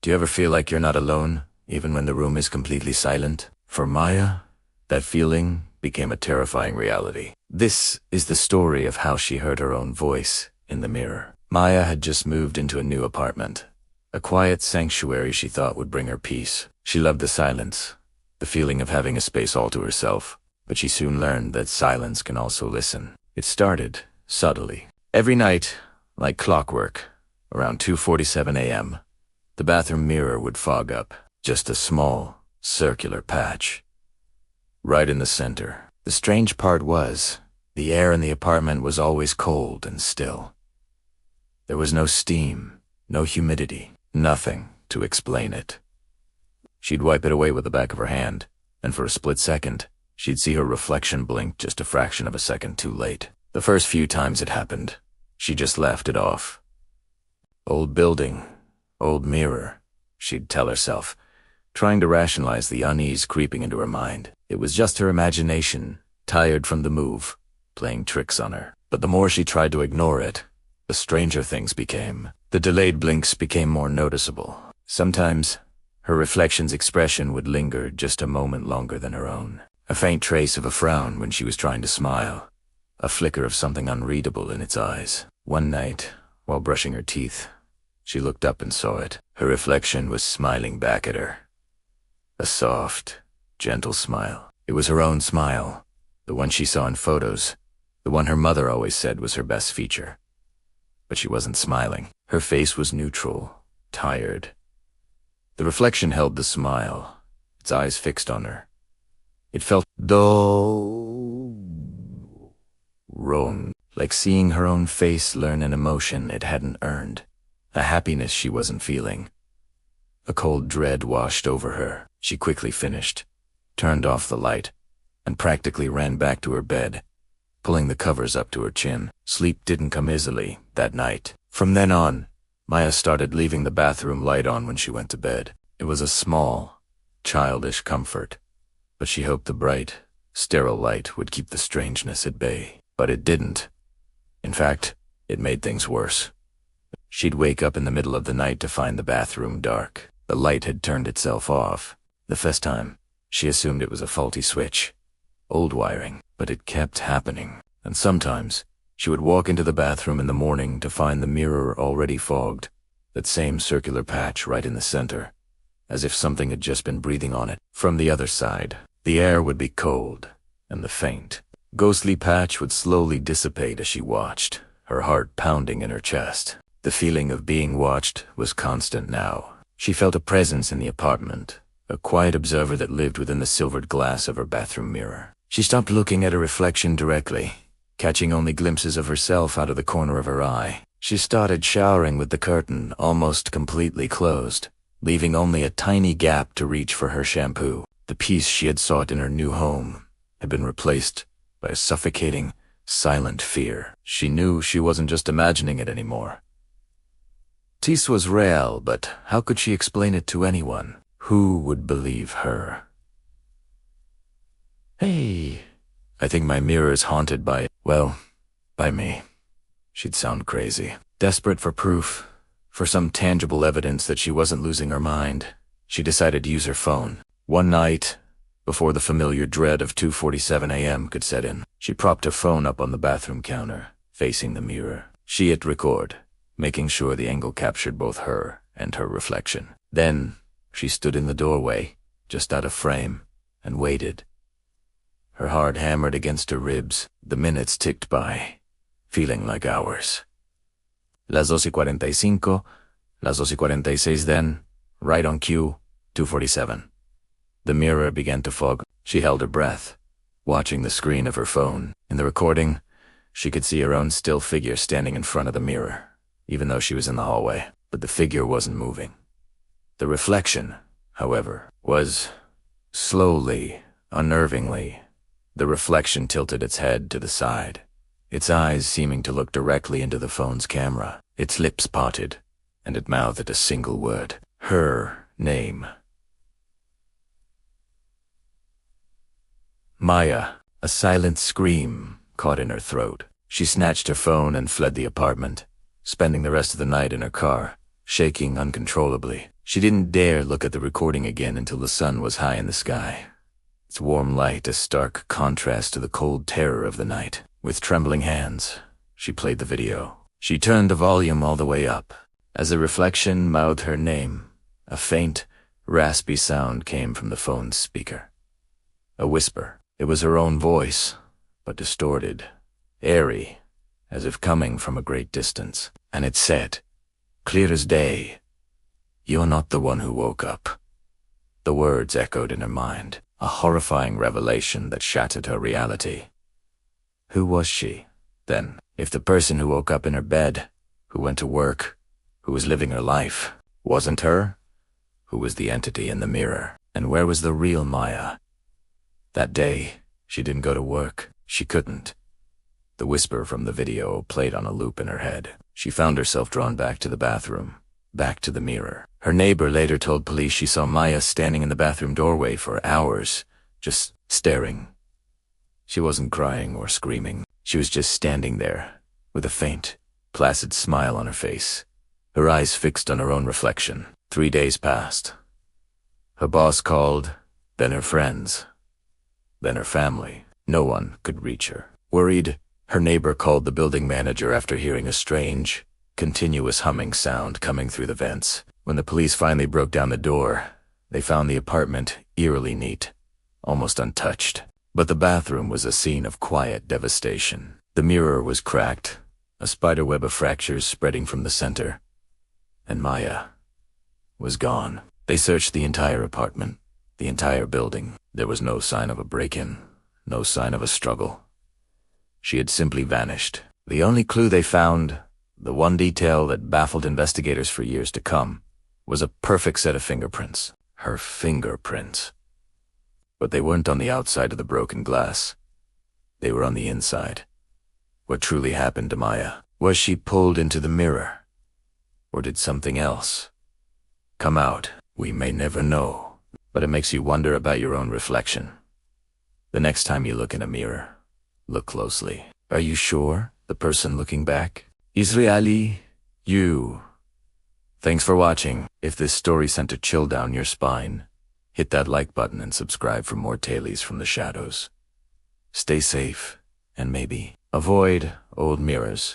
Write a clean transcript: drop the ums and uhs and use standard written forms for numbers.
Do you ever feel like you're not alone, even when the room is completely silent? For Maya, that feeling became a terrifying reality. This is the story of how she heard her own voice in the mirror. Maya had just moved into a new apartment, a quiet sanctuary she thought would bring her peace. She loved the silence, the feeling of having a space all to herself, but she soon learned that silence can also listen. It started subtly. Every night, like clockwork, around 2:47 a.m., the bathroom mirror would fog up, just a small, circular patch, right in the center. The strange part was, the air in the apartment was always cold and still. There was no steam, no humidity, nothing to explain it. She'd wipe it away with the back of her hand, and for a split second, she'd see her reflection blink just a fraction of a second too late. The first few times it happened, she just laughed it off. Old building, old mirror, she'd tell herself, trying to rationalize the unease creeping into her mind. It was just her imagination, tired from the move, playing tricks on her. But the more she tried to ignore it, the stranger things became. The delayed blinks became more noticeable. Sometimes, her reflection's expression would linger just a moment longer than her own. A faint trace of a frown when she was trying to smile. A flicker of something unreadable in its eyes. One night, while brushing her teeth, she looked up and saw it. Her reflection was smiling back at her. A soft, gentle smile. It was her own smile, the one she saw in photos, the one her mother always said was her best feature. But she wasn't smiling. Her face was neutral, tired. The reflection held the smile, its eyes fixed on her. It felt dull, wrong, like seeing her own face learn an emotion it hadn't earned, a happiness she wasn't feeling. A cold dread washed over her. She quickly finished, turned off the light, and practically ran back to her bed, pulling the covers up to her chin. Sleep didn't come easily that night. From then on, Maya started leaving the bathroom light on when she went to bed. It was a small, childish comfort, but she hoped the bright, sterile light would keep the strangeness at bay. But it didn't. In fact, it made things worse. She'd wake up in the middle of the night to find the bathroom dark. The light had turned itself off. The first time, she assumed it was a faulty switch, old wiring, but it kept happening. And sometimes, she would walk into the bathroom in the morning to find the mirror already fogged, that same circular patch right in the center, as if something had just been breathing on it. From the other side, the air would be cold, and the faint, ghostly patch would slowly dissipate as she watched, her heart pounding in her chest. The feeling of being watched was constant now. She felt a presence in the apartment, a quiet observer that lived within the silvered glass of her bathroom mirror. She stopped looking at her reflection directly, catching only glimpses of herself out of the corner of her eye. She started showering with the curtain almost completely closed, leaving only a tiny gap to reach for her shampoo. The peace she had sought in her new home had been replaced by a suffocating, silent fear. She knew she wasn't just imagining it anymore. Peace was real, but how could she explain it to anyone? Who would believe her? Hey, I think my mirror is haunted by me. She'd sound crazy. Desperate for proof, for some tangible evidence that she wasn't losing her mind, she decided to use her phone. One night, before the familiar dread of 2:47 a.m. could set in, she propped her phone up on the bathroom counter, facing the mirror. She hit record, making sure the angle captured both her and her reflection. Then, she stood in the doorway, just out of frame, and waited. Her heart hammered against her ribs. The minutes ticked by, feeling like hours. Las 2:45, las 2:46 then, right on cue, 2:47. The mirror began to fog. She held her breath, watching the screen of her phone. In the recording, she could see her own still figure standing in front of the mirror, even though she was in the hallway. But the figure wasn't moving. The reflection, however, was slowly, unnervingly. The reflection tilted its head to the side, its eyes seeming to look directly into the phone's camera. Its lips parted, and it mouthed a single word. Her name. Maya. A silent scream caught in her throat. She snatched her phone and fled the apartment, spending the rest of the night in her car, shaking uncontrollably. She didn't dare look at the recording again until the sun was high in the sky, its warm light a stark contrast to the cold terror of the night. With trembling hands, she played the video. She turned the volume all the way up. As the reflection mouthed her name, a faint, raspy sound came from the phone's speaker. A whisper. It was her own voice, but distorted, airy, as if coming from a great distance. And it said, clear as day, "You're not the one who woke up." The words echoed in her mind, a horrifying revelation that shattered her reality. Who was she, then, if the person who woke up in her bed, who went to work, who was living her life, wasn't her? Who was the entity in the mirror? And where was the real Maya? That day, she didn't go to work. She couldn't. The whisper from the video played on a loop in her head. She found herself drawn back to the bathroom, back to the mirror. Her neighbor later told police she saw Maya standing in the bathroom doorway for hours, just staring. She wasn't crying or screaming. She was just standing there, with a faint, placid smile on her face, her eyes fixed on her own reflection. 3 days passed. Her boss called, then her friends, then her family. No one could reach her. Worried, her neighbor called the building manager after hearing a strange, continuous humming sound coming through the vents. When the police finally broke down the door, they found the apartment eerily neat, almost untouched. But the bathroom was a scene of quiet devastation. The mirror was cracked, a spiderweb of fractures spreading from the center, and Maya was gone. They searched the entire apartment, the entire building. There was no sign of a break-in, no sign of a struggle. She had simply vanished. The only clue they found, the one detail that baffled investigators for years to come, was a perfect set of fingerprints. Her fingerprints. But they weren't on the outside of the broken glass. They were on the inside. What truly happened to Maya? Was she pulled into the mirror? Or did something else come out? We may never know, but it makes you wonder about your own reflection. The next time you look in a mirror, look closely. Are you sure the person looking back is really you? Thanks for watching. If this story sent a chill down your spine, hit that like button and subscribe for more tales from the shadows. Stay safe, and maybe avoid old mirrors.